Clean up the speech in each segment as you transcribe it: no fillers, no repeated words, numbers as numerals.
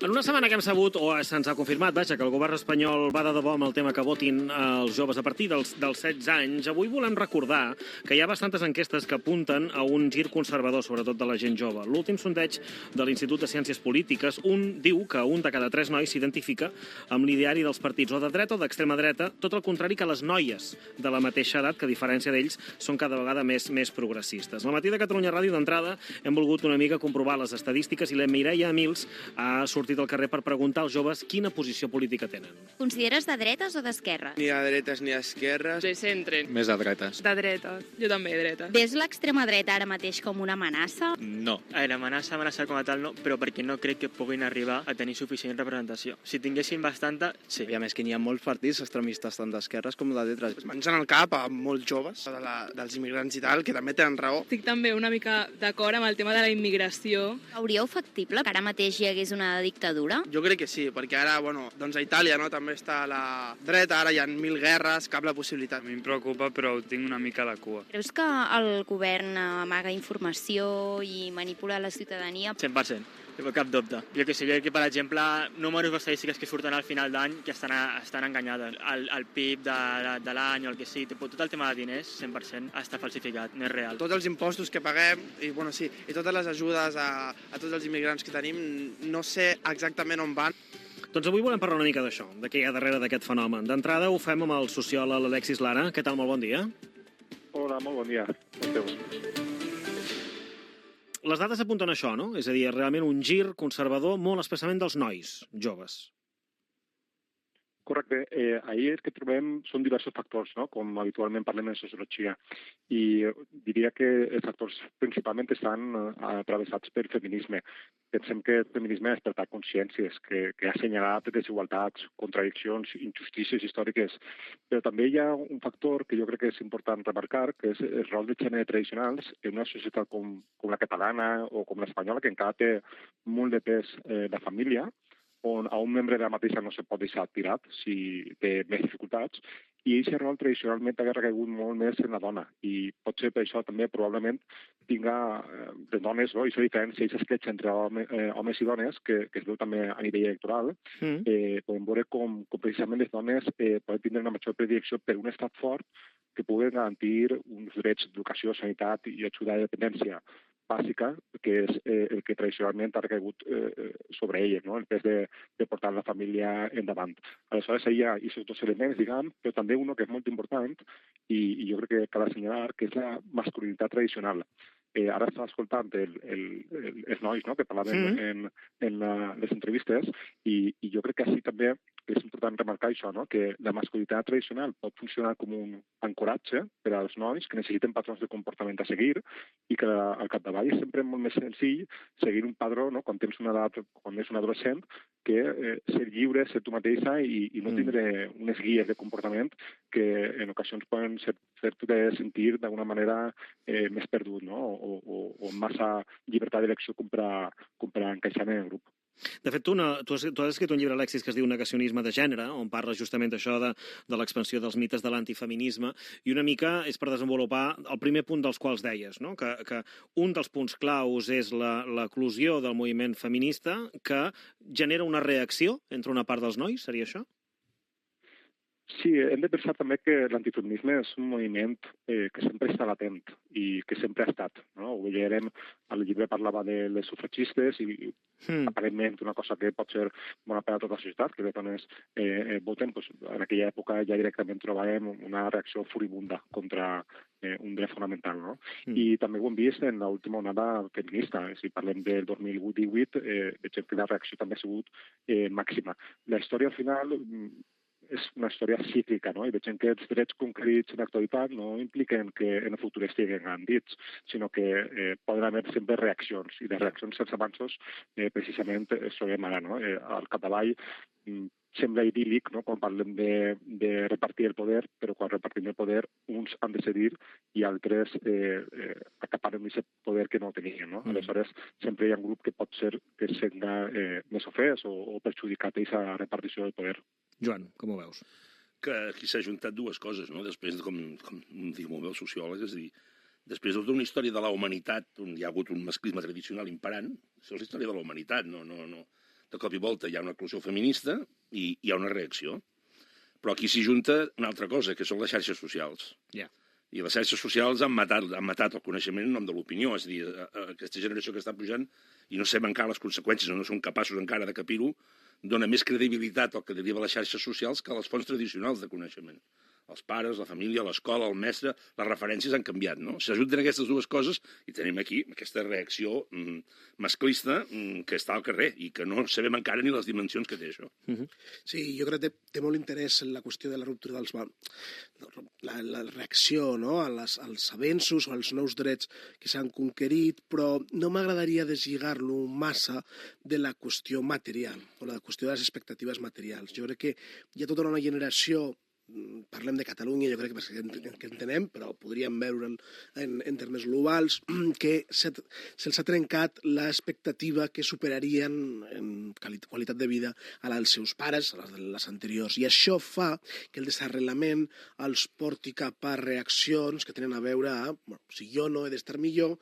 En una setmana que hem sabut, o se'ns ha confirmat, vaja, que el govern espanyol va de debò amb el tema que votin els joves a partir dels 16 anys, avui volem recordar que hi ha bastantes enquestes que apunten a un gir conservador, sobretot de la gent jove. L'últim sondeig de l'Institut de Ciències Polítiques diu que un de cada 3 nois s'identifica amb l'ideari dels partits o de dreta o d'extrema dreta, tot el contrari que les noies de la mateixa edat, que a diferència d'ells són cada vegada més progressistes. Al matí de Catalunya Ràdio, d'entrada, hem volgut una mica comprovar les estadístiques i la Mireia Emils ha sortit al carrer per preguntar als joves quina posició política tenen. Consideres de dretes o d'esquerres? Ni de dretes ni d'esquerres. De centre. Més de dretes. De dretes. Jo també de dretes. Ves l'extrema dreta ara mateix com una amenaça? No. A veure, amenaça com a tal no, però perquè no crec que puguin arribar a tenir suficient representació. Si tinguessin bastanta, sí. I a més que n'hi ha molts partits extremistes, tant d'esquerres com de dretes. Es mengen el cap a molts joves, dels immigrants i tal, que també tenen raó. Estic també una mica d'acord amb el tema de la immigració. Hauríeu factible que ara mateix hi hagués una dictadura? Jo crec que sí, perquè ara, doncs a Itàlia també està a la dreta, ara hi ha 1000 guerres, cap la possibilitat. A mi em preocupa, però ho tinc una mica a la cua. Creus que el govern amaga informació i manipula la ciutadania? 100%. Cap dubte. Jo que sé, per exemple, números o estadístiques que surten al final d'any que estan enganyades. El PIB de l'any o el que sigui, tot el tema de diners, 100% està falsificat, no és real. Tots els impostos que paguem i totes les ajudes a tots els immigrants que tenim, no sé exactament on van. Doncs avui volem parlar una mica d'això, de què hi ha darrere d'aquest fenomen. D'entrada ho fem amb el sociòleg Alexis Lara. Què tal? Molt bon dia. Hola, molt bon dia. Les dades apunten això, no? És a dir, realment un gir conservador molt especialment dels nois joves. Correcte. Ahir el que trobem són diversos factors, no? Com habitualment parlem en sociologia. I diria que els factors principalment estan atravessats pel feminisme. Pensem que el feminisme ha despertat consciències, que ha assenyalat desigualtats, contradiccions, injustícies històriques. Però també hi ha un factor que jo crec que és important remarcar, que és el rol de gènere tradicionals en una societat com la catalana o com l'espanyola, que encara té molt de pes la família, on a un membre de la mateixa no se pot deixar tirat si té més dificultats, i aquest rol tradicionalment ha recaigut molt més en la dona, i potser per això també probablement tinga les dones, no? I això diferència, aquest escletx entre homes i dones, que es veu també a nivell electoral, podem veure com precisament les dones poden tindre una major predilecció per un estat fort que pugui garantir uns drets d'educació, sanitat i ajuda a la dependència bàsica, que és el que tradicionalment ha recaigut sobre elles, no? El pes de portar la família endavant. Aleshores, hi ha aquests dos elements, diguem, però també un que és molt important i jo crec que cal assenyalar, que és la masculinitat tradicional. Ara estava escoltant els nois, no?, que parlaven en les entrevistes, i jo crec que així també és important remarcar això, no?, que la masculinitat tradicional pot funcionar com un ancoratge per als nois que necessiten patrons de comportament a seguir, i que al capdavall és sempre molt més senzill seguir un padró, no?, quan tens una edat, quan és un adolescent, que ser lliure, ser tu mateixa i no tindre unes guies de comportament que en ocasions poden fer-te sentir d'alguna manera més perdut, no?, o amb massa llibertat d'elecció com per encaixar en el grup. De fet, tu has escrit un llibre, Alexis, que es diu Negacionisme de gènere, on parles justament d'això de l'expansió dels mites de l'antifeminisme, i una mica és per desenvolupar el primer punt dels quals deies, no?, que un dels punts claus és l'eclosió del moviment feminista que genera una reacció entre una part dels nois, seria això? Sí, hem de pensar també que l'antifeminisme és un moviment que sempre està latent i que sempre ha estat, no? Ho veiem, el llibre parlava de les sufragistes i aparentment una cosa que pot ser bona per a tota la societat, que les dones voten, doncs en aquella època ja directament trobàvem una reacció furibunda contra un dret fonamental, no? I també ho hem vist en l'última onada feminista. Si parlem del 2018, veiem que la reacció també ha sigut màxima. La història al final és una història cíclica, no? I veiem que els drets conquerits en l'actualitat no impliquen que en el futur estiguen garantits, sinó que poden haver sempre reaccions, i les reaccions sense avanços precisament es trobem ara, no? Al capdavall sembla idíl·lic, no?, quan parlem de repartir el poder, però quan repartim el poder uns han de cedir i altres acaparen aquest poder que no tenien, no? Aleshores, sempre hi ha un grup que pot ser que es senta més ofès o perjudicat a aquesta repartició del poder. Joan, com ho veus? Que aquí s'ha juntat dues coses, no? Després, com diu molt bé el sociòleg, és a dir, després d'una història de la humanitat on hi ha hagut un masclisme tradicional imperant, això és la història de la humanitat, no de cop i volta hi ha una eclosió feminista i hi ha una reacció. Però aquí s'hi junta una altra cosa, que són les xarxes socials. Ja. I les xarxes socials han matat el coneixement en nom de l'opinió. És a dir, aquesta generació que està pujant i no sabem encara les conseqüències, no som capaços encara de capir-ho, dona més credibilitat al que deriva les xarxes socials que a les fonts tradicionals de coneixement. Els pares, la família, l'escola, el mestre, les referències han canviat, no? S'ajunten aquestes dues coses i tenim aquí aquesta reacció masclista que està al carrer i que no sabem encara ni les dimensions que té això. Sí, jo crec que té molt interès en la qüestió de la ruptura dels... la reacció, no?, als avenços o als nous drets que s'han conquerit, però no m'agradaria deslligar-lo massa de la qüestió material o la qüestió de les expectatives materials. Jo crec que hi ha tota una generació, parlem de Catalunya, jo crec que entenem, però podríem veure en termes globals, que se'ls ha trencat l'expectativa que superarien en qualitat de vida a la dels seus pares, a les anteriors. I això fa que el desarrelament els porti cap a reaccions que tenen a veure amb si jo no he d'estar millor,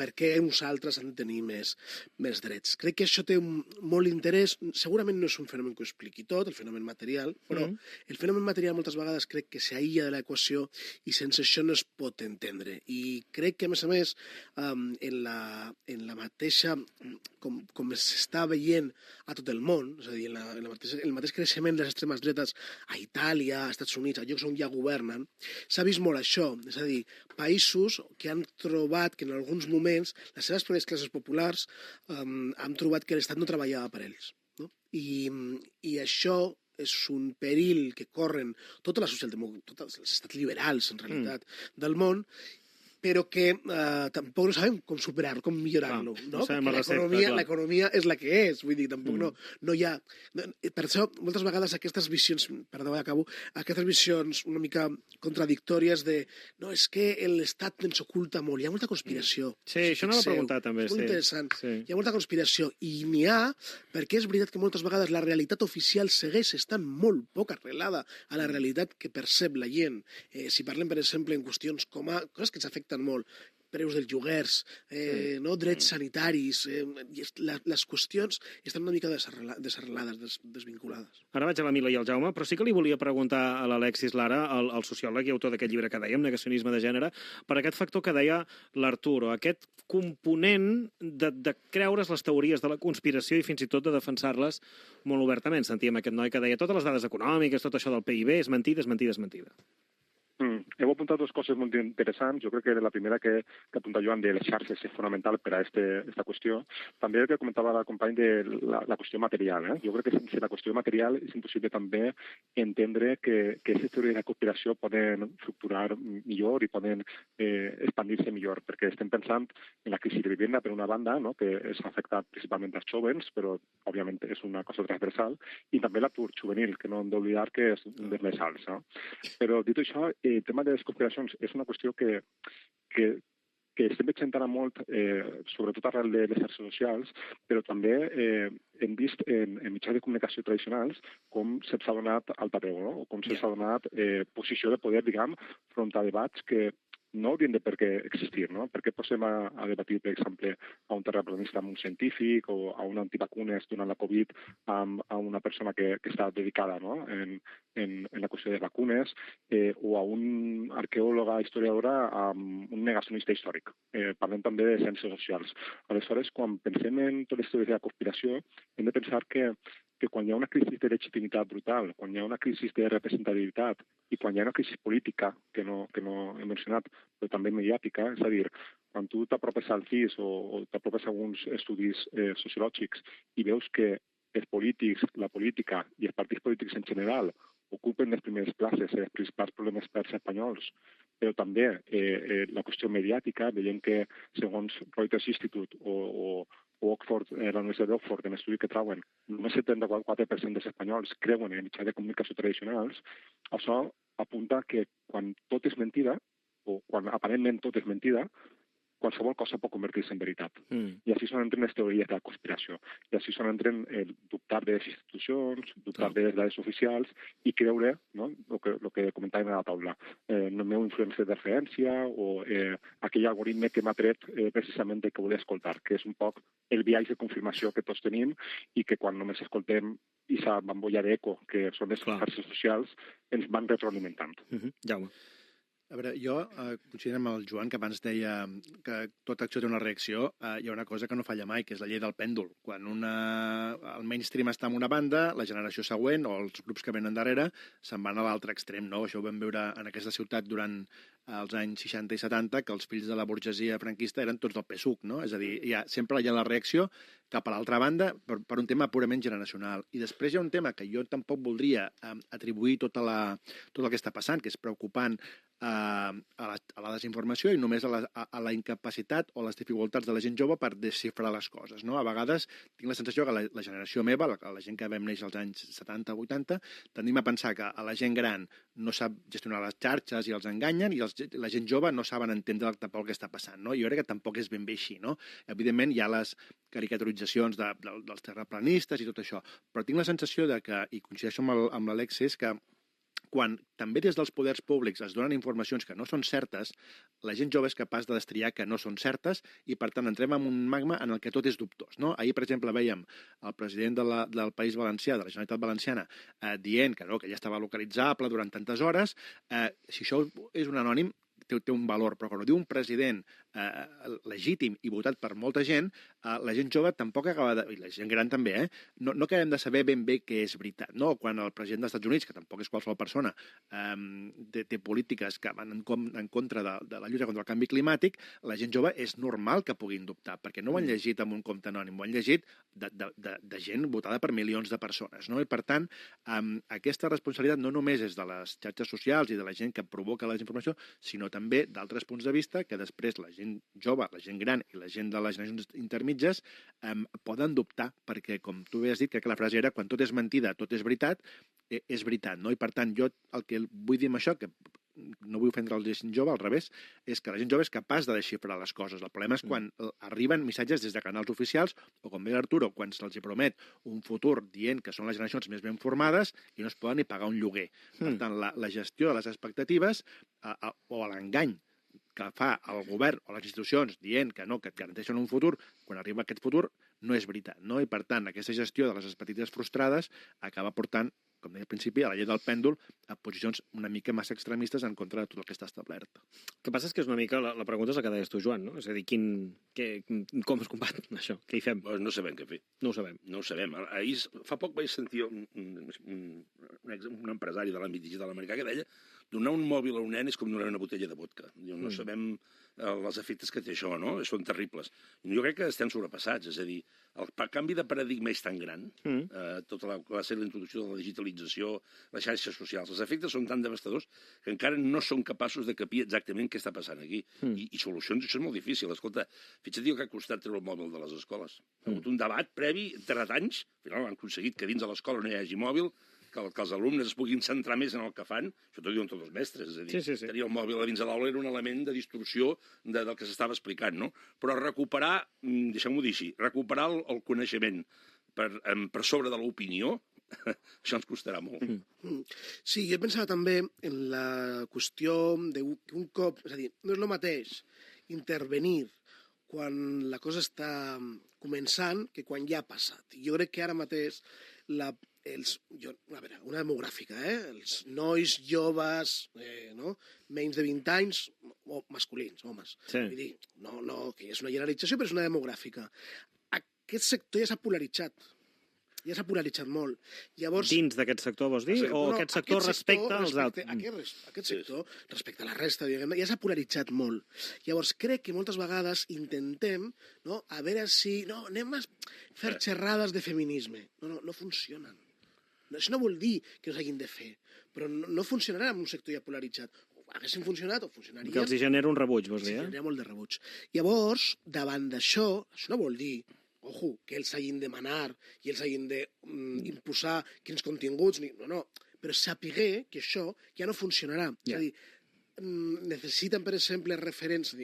per què nosaltres han de tenir més drets. Crec que això té molt interès. Segurament no és un fenomen que ho expliqui tot, el fenomen material, però el fenomen material moltes vegades crec que s'aïlla de l'equació i sense això no es pot entendre. I crec que, a més, en la mateixa... com s'està veient a tot el món, és a dir, el mateix creixement de les extremes dretes a Itàlia, als Estats Units, a llocs on ja governen, s'ha vist molt això. És a dir, països que han trobat que en alguns moments les seves pròpies classes populars han trobat que l'Estat no treballava per ells. No? I això és un perill que corren tots els estats liberals, en realitat, del món, però que tampoc no sabem com superar-lo, com millorar-lo. No? L'economia és la que és, vull dir, tampoc no hi ha... Per això, moltes vegades aquestes visions, perdó, acabo, aquestes visions una mica contradictòries de no, és que l'Estat ens oculta molt, hi ha molta conspiració. Sí, això anava a preguntar també. És molt interessant. Hi ha molta conspiració i n'hi ha perquè és veritat que moltes vegades la realitat oficial segueix estant molt poc arrelada a la realitat que percep la gent. Si parlem, per exemple, en qüestions com coses que ens afecten molt, preus dels lloguers, drets sanitaris, les qüestions estan una mica desarrelades, desvinculades. Ara vaig a la Mila i al Jaume, però sí que li volia preguntar a l'Alexis Lara, el sociòleg i autor d'aquest llibre que dèiem, Negacionisme de gènere, per aquest factor que deia l'Arturo, aquest component de creure's les teories de la conspiració i fins i tot de defensar-les molt obertament. Sentíem aquest noi que deia totes les dades econòmiques, tot això del PIB, és mentida, és mentida, és mentida. Heu apuntat dues coses molt interessants. Jo crec que la primera que apunta Joan de les xarxes és fonamental per a aquesta qüestió. També el que comentava el company de la qüestió material. Jo crec que sense la qüestió material és impossible també entendre que aquestes teories de conspiració poden fructurar millor i poden expandir-se millor, perquè estem pensant en la crisi de vivenda per una banda, no? Que s'ha afectat principalment als jóvens, però òbviament és una cosa transversal, i també l'atur juvenil, que no hem d'oblidar que és un dels més alts. No? Però dit això, el tema de les conspiracions és una qüestió que estem veient ara molt, sobretot arrel de les xarxes socials, però també hem vist en mitjans de comunicació tradicionals com se'ls ha donat al paper, no? O com se'ls ha donat posició de poder, diguem, front a debats que no haurien de per què existir, no? Per què posem a debatir, per exemple, a un terraplanista amb un científic o a un antivacunes durant la Covid a una persona que està dedicada, no? en la qüestió de vacunes o a un arqueòloga historiadora amb un negacionista històric. Parlem també de ciències socials. Aleshores, quan pensem en totes les teories de la conspiració, hem de pensar que quan hi ha una crisi de legitimitat brutal, quan hi ha una crisi de representativitat i quan hi ha una crisi política, que no he mencionat, però també mediàtica, és a dir, quan tu t'apropes al CIS o t'apropes a alguns estudis sociològics i veus que els polítics, la política i els partits polítics en general ocupen les primeres places en els principals problemes per als espanyols, però també la qüestió mediàtica, veient que segons Reuters Institute o Oxford, la Universitat d'Oxford, en l'estudi que trauen, només el 74% dels espanyols creuen en mitjans de comunicació tradicionals, això apunta que quan tot és mentida, o quan aparentment tot és mentida, qualsevol cosa pot convertir-se en veritat. I així són entren les teories de la conspiració. I així són entren dubtar de les institucions, dubtar de les dades oficials i creure, no?, el que comentàvem a la taula, el meu influència de referència o aquell algoritme que m'ha tret precisament el que volia escoltar, que és un poc el viatge de confirmació que tots tenim i que quan només escoltem aquesta bambolla d'eco, que són les xarxes socials, ens van retroalimentant. Jaume. A veure, jo coincidim amb el Joan, que abans deia que tota acció té una reacció. Hi ha una cosa que no falla mai, que és la llei del pèndol. Quan el mainstream està en una banda, la generació següent, o els grups que venen darrere, se'n van a l'altre extrem, no? Això ho vam veure en aquesta ciutat durant els anys 60 i 70, que els fills de la burgesia franquista eren tots del PSUC, no? És a dir, sempre hi ha la reacció cap a l'altra banda per un tema purament generacional. I després hi ha un tema que jo tampoc voldria atribuir tot el que està passant, que és preocupant a la desinformació i només a la incapacitat o les dificultats de la gent jove per desxifrar les coses, no? A vegades tinc la sensació que la generació meva, la gent que vam néixer als anys 70-80, tendim a pensar que la gent gran no sap gestionar les xarxes i els enganyen i la gent jove no saben entendre tampoc el que està passant, no? Jo crec que tampoc és ben bé així, no? Evidentment hi ha les caricaturitzacions dels terraplanistes i tot això, però tinc la sensació que, i coincideixo amb l'Alexis, que quan també des dels poders públics es donen informacions que no són certes, la gent jove és capaç de destriar que no són certes i, per tant, entrem en un magma en el que tot és dubtós, no? Ahir, per exemple, veiem el president del País Valencià, de la Generalitat Valenciana, dient que ja estava localitzable durant tantes hores. Si això és un anònim, té un valor, però quan ho diu un president legítim i votat per molta gent, la gent jove tampoc acaba i la gent gran també, no acabem de saber ben bé què és veritat, no? Quan el president dels Estats Units, que tampoc és qualsevol persona, té polítiques que van en contra de la lluita contra el canvi climàtic, la gent jove és normal que puguin dubtar, perquè no ho han llegit amb un compte anònim, ho han llegit de gent votada per milions de persones, no? I, per tant, aquesta responsabilitat no només és de les xarxes socials i de la gent que provoca la desinformació, sinó també d'altres punts de vista que després la gent jove, la gent gran i la gent de les generacions intermitges poden dubtar, perquè, com tu bé has dit, crec que la frase era quan tot és mentida, tot és veritat, no? I, per tant, jo el que vull dir amb això, que no vull ofendre la gent jove, al revés, és que la gent jove és capaç de desxifrar les coses. El problema és quan arriben missatges des de canals oficials o, com deia Arturo, quan se'ls promet un futur dient que són les generacions més ben formades i no es poden ni pagar un lloguer. Per tant, la gestió de les expectatives o l'engany que fa el govern o les institucions dient que no, que et garanteixen un futur, quan arriba aquest futur no és veritat, no? I, per tant, aquesta gestió de les expectatives frustrades acaba portant, com deia al principi, a la llei del pèndol, a posicions una mica massa extremistes en contra de tot el que està establert. El que passa és que és una mica, la pregunta és la que deies tu, Joan, no? És a dir, com es combat això? Què hi fem? No sabem què fer. No ho sabem. No ho sabem. Ahir, fa poc vaig sentir un empresari de l'àmbit digital americà que deia donar un mòbil a un nen és com donar una botella de vodka. No sabem els efectes que té això, no? Són terribles. Jo crec que estem sobrepassats, és a dir, el canvi de paradigma és tan gran, tota la introducció de la digitalització, les xarxes socials, els efectes són tan devastadors que encara no són capaços de capir exactament què està passant aquí. I solucions, això és molt difícil. Escolta, fixa't el que ha costat treure el mòbil de les escoles. Ha hagut un debat previ, entre anys, al final han aconseguit que dins de l'escola no hi hagi mòbil, que els alumnes es puguin centrar més en el que fan, això t'ho diuen tots els mestres, és a dir, tenir el mòbil a dins de l'aula era un element de distorsió del que s'estava explicant, no? Però recuperar, deixem-ho dir així, recuperar el coneixement per sobre de l'opinió, això ens costarà molt. Sí, jo pensava també en la qüestió d'un cop, és a dir, no és el mateix intervenir quan la cosa està començant que quan ja ha passat. Jo crec que ara mateix una demogràfica, els nois joves, menys de 20 anys, masculins, homes. Vull dir, no, que és una generalització, però és una demogràfica. Aquest sector ja s'ha polaritzat. Ja s'ha polaritzat molt. Llavors, dins d'aquest sector, vols dir? O aquest sector respecte als altres? Aquest sector, respecte a la resta, ja s'ha polaritzat molt. Llavors, crec que moltes vegades intentem, a veure si... anem a fer xerrades de feminisme. No funcionen. Això no vol dir que no s'hagin de fer, però no funcionarà en un sector ja polaritzat. Haguessin funcionat o funcionarien... Que els hi genera un rebuig, vols dir? Genera molt de rebuig. Llavors, davant d'això, això no vol dir que ells hagin de manar i ells hagin d'imposar quins continguts, no, però sapiguer que això ja no funcionarà. És a dir, necessiten, per exemple, referents,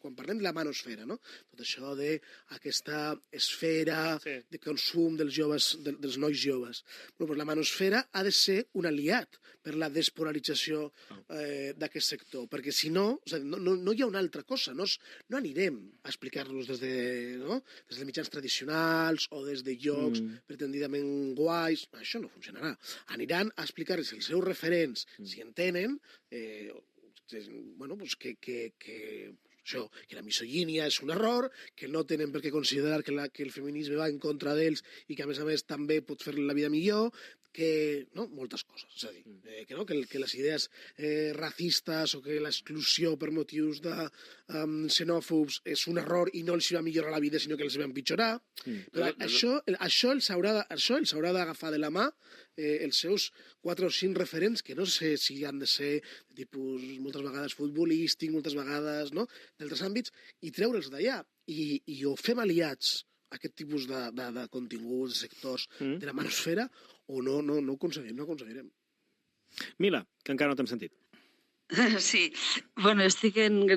quan parlem de la manosfera, no? Tot això d'aquesta esfera de consum dels joves, dels nois joves. Però la manosfera ha de ser un aliat per la despolarització d'aquest sector, perquè si no, no hi ha una altra cosa, no anirem a explicar-nos des de mitjans tradicionals o des de llocs pretendidament guais, això no funcionarà. Aniran a explicar-los els seus referents, si en tenen, que la misogínia és un error, que no tenen per què considerar que el feminisme va en contra d'ells i que, a més, també pot fer la vida millor, moltes coses. És a dir, que les idees racistes o que l'exclusió per motius xenòfobs és un error i no els va millorar la vida, sinó que els va empitjorar. Però això els haurà d'agafar de la mà els seus 4 o 5 referents, que no sé si han de ser de tipus moltes vegades futbolístic, moltes vegades d'altres àmbits, i treure'ls d'allà. I o fem aliats a aquest tipus de continguts, de sectors de la manosfera, o no ho aconseguirem. Mila, que encara no t'hem sentit. Sí, estic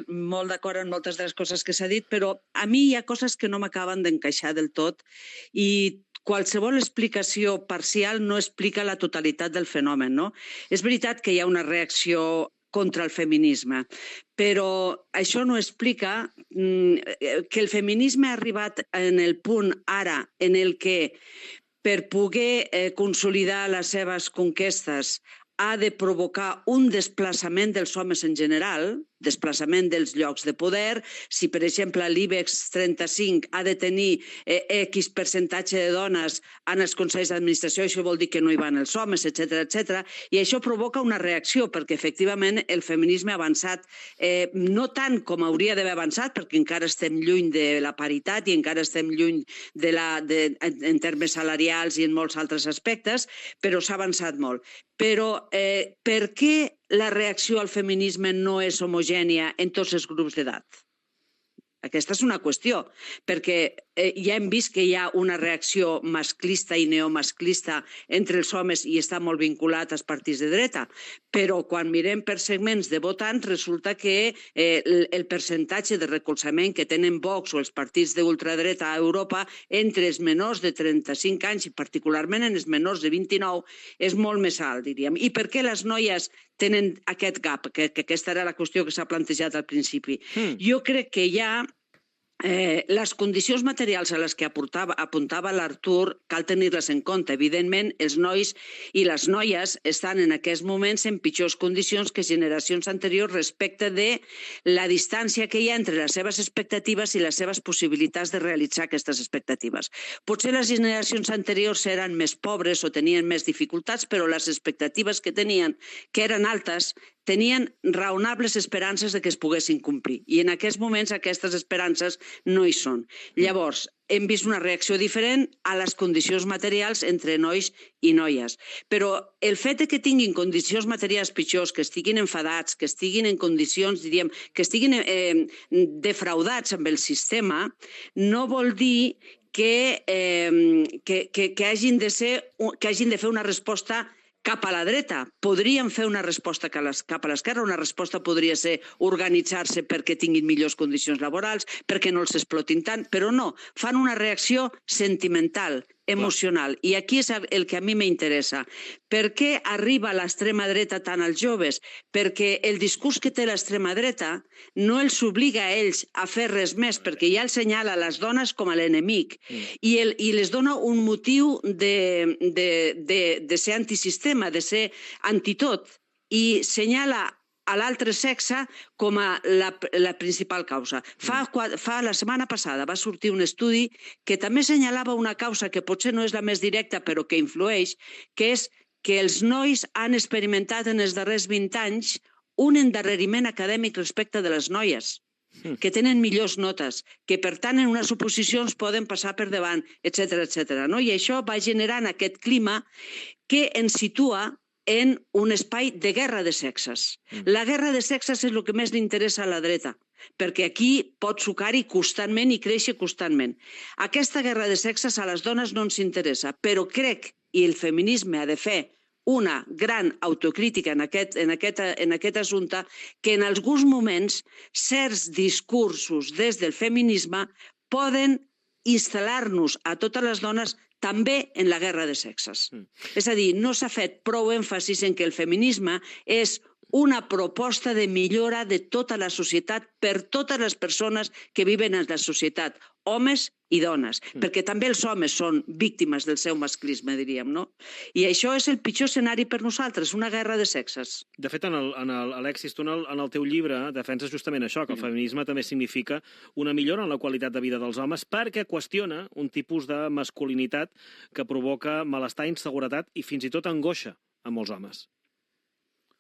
molt d'acord en moltes de les coses que s'ha dit, però a mi hi ha coses que no m'acaben d'encaixar del tot i qualsevol explicació parcial no explica la totalitat del fenomen, no? És veritat que hi ha una reacció contra el feminisme, però això no explica que el feminisme ha arribat en el punt ara en el que per poder consolidar les seves conquestes ha de provocar un desplaçament dels homes en general, desplaçament dels llocs de poder. Si, per exemple, l'IBEX 35 ha de tenir X percentatge de dones en els consells d'administració, això vol dir que no hi van els homes, etc. I això provoca una reacció, perquè efectivament el feminisme ha avançat no tant com hauria d'haver avançat, perquè encara estem lluny de la paritat i encara estem lluny en termes salarials i en molts altres aspectes, però s'ha avançat molt. Però per què la reacció al feminisme no és homogènia en tots els grups d'edat? Aquesta és una qüestió, perquè ja hem vist que hi ha una reacció masclista i neomasclista entre els homes i està molt vinculat als partits de dreta, però quan mirem per segments de votants resulta que el percentatge de recolzament que tenen Vox o els partits d'ultradreta a Europa entre els menors de 35 anys i particularment en els menors de 29 és molt més alt, diríem. I per què les noies tenen aquest gap? Que aquesta era la qüestió que s'ha plantejat al principi. Jo crec que hi ha les condicions materials a les que apuntava l'Artur cal tenir-les en compte. Evidentment, els nois i les noies estan en aquests moments en pitjors condicions que generacions anteriors respecte de la distància que hi ha entre les seves expectatives i les seves possibilitats de realitzar aquestes expectatives. Potser les generacions anteriors eren més pobres o tenien més dificultats, però les expectatives que tenien, que eren altes, tenien raonables esperances de que es poguessin complir. I en aquests moments aquestes esperances no hi són. Llavors, hem vist una reacció diferent a les condicions materials entre nois i noies. Però el fet que tinguin condicions materials pitjors, que estiguin enfadats, que estiguin en condicions, diríem, que estiguin defraudats amb el sistema, no vol dir que hagin de fer una resposta cap a la dreta. Podrien fer una resposta cap a l'esquerra, una resposta podria ser organitzar-se perquè tinguin millors condicions laborals, perquè no els explotin tant, però no, fan una reacció sentimental, emocional. I aquí és el que a mi m'interessa. Per què arriba l'extrema dreta tant als joves? Perquè el discurs que té l'extrema dreta no els obliga a ells a fer res més, perquè ja els senyala les dones com a l'enemic i les dona un motiu de ser antisistema, de ser antitot, i senyala a l'altre sexe com a la principal causa. La setmana passada va sortir un estudi que també senyalava una causa que potser no és la més directa però que influeix, que és que els nois han experimentat en els darrers 20 anys un endarreriment acadèmic respecte de les noies, que tenen millors notes, que per tant en unes oposicions poden passar per davant, etc. I això va generant aquest clima que ens situa en un espai de guerra de sexes. La guerra de sexes és el que més li interessa a la dreta, perquè aquí pot sucar-hi constantment i créixer constantment. Aquesta guerra de sexes a les dones no ens interessa, però crec, i el feminisme ha de fer una gran autocrítica en aquest assumpte, que en alguns moments certs discursos des del feminisme poden instal·lar-nos a totes les dones també en la guerra de sexes. És a dir, no s'ha fet prou èmfasis en que el feminisme és una proposta de millora de tota la societat per totes les persones que viven en la societat, homes i dones, perquè també els homes són víctimes del seu masclisme, diríem, no? I això és el pitjor escenari per nosaltres, una guerra de sexes. De fet, Alexis, tu en el teu llibre defenses justament això, que el feminisme també significa una millora en la qualitat de vida dels homes perquè qüestiona un tipus de masculinitat que provoca malestar, inseguretat i fins i tot angoixa a molts homes.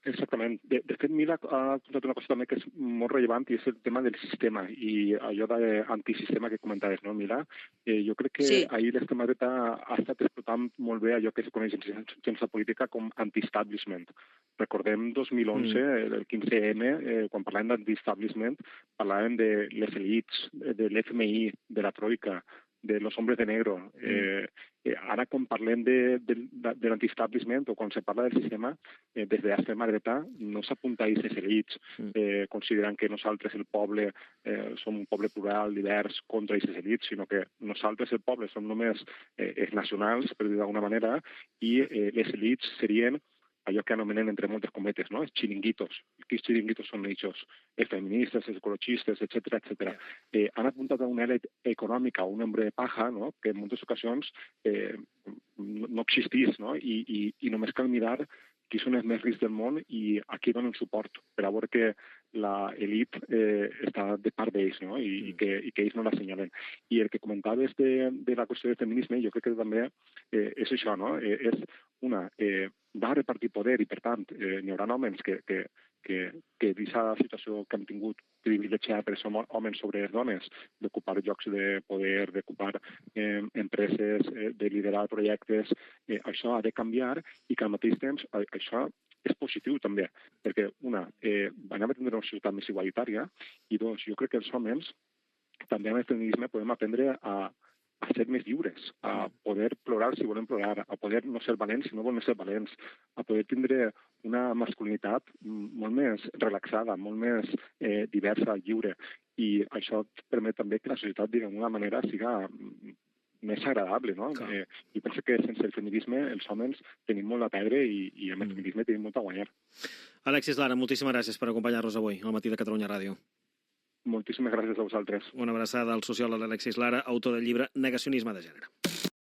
Exactament. De fet, Mila ha contat una cosa també que és molt rellevant i és el tema del sistema i allò d'antisistema que comentaves, no, Mila? Jo crec que ahir l'extrema dreta ha estat explotant molt bé allò que es coneix en la política com anti-establishment. Recordem 2011, el 15M, quan parlàvem d'anti-establishment, parlàvem de les elites, de l'FMI, de la Troika, de los hombres de negro. Ara, quan parlem de l'anti-establishment o quan se parla del sistema, des de l'extrema dreta no s'apunta a aquestes elites, considerant que nosaltres, el poble, som un poble plural, divers, contra aquestes elites, sinó que nosaltres, el poble, som només els nacionals, per dir d'alguna manera, i les elites serien allò que anomenen entre moltes cometes, no? Els xiringuitos. Quins xiringuitos són ells? Els feministes, els ecologistes, etc. Han apuntat a una elit econòmica, un hombre de paja, no? Que en moltes ocasions no existís, no? I només cal mirar qui són els més rics del món i a qui donen suport per a veure que l'elit està de part d'ells, no? I que ells no l'assenyalen. I el que comentaves de la qüestió del feminisme, jo crec que també és això, no? És una, va repartir poder i, per tant, n'hi haurà homes que d'aquesta situació que hem tingut privilegiada per ser homes sobre les dones, d'ocupar llocs de poder, d'ocupar empreses, de liderar projectes, això ha de canviar i que al mateix temps això és positiu també, perquè una, anem a tindre una societat més igualitària i dos, jo crec que els homes també amb el feminisme podem aprendre a ser més lliures, a poder plorar si volem plorar, a poder no ser valents si no volem ser valents, a poder tindre una masculinitat molt més relaxada, molt més diversa, lliure. I això permet també que la societat, d'alguna manera, siga més agradable, no? I penso que sense el feminisme els homes tenim molt a perdre i amb el feminisme tenim molt a guanyar. Alexis Lara, moltíssimes gràcies per acompanyar-nos avui al Matí de Catalunya Ràdio. Moltíssimes gràcies a vosaltres. Una abraçada al sociòleg Alexis Lara, autor del llibre Negacionisme de gènere.